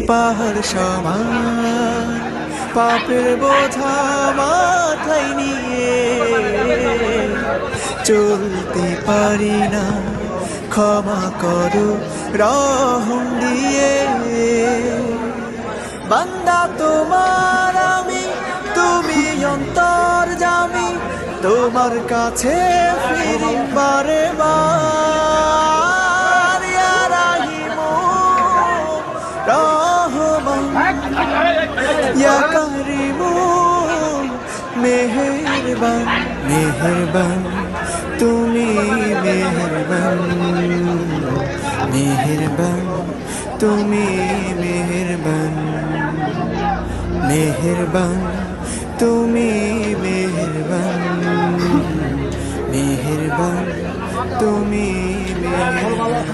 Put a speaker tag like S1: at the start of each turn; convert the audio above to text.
S1: পাহাড় সমান পাপের বোঝা মাথায় নিয়ে চলতে পারি না, ক্ষমা করো রহম দিয়ে। বান্দা তোমার আমি, তুমি অন্তর্যামী, তোমার কাছে ফিরি বারে বার। ইয়া রাহিমু রহমান, ইয়া কারিমু মেহেরবান, মেহেরবান তুমি মেহেরবান, মেহেরবান তুমি মেহেরবান, মেহেরবান তুমি মেহেরবান, মেহেরবান তুমি মেহেরবান।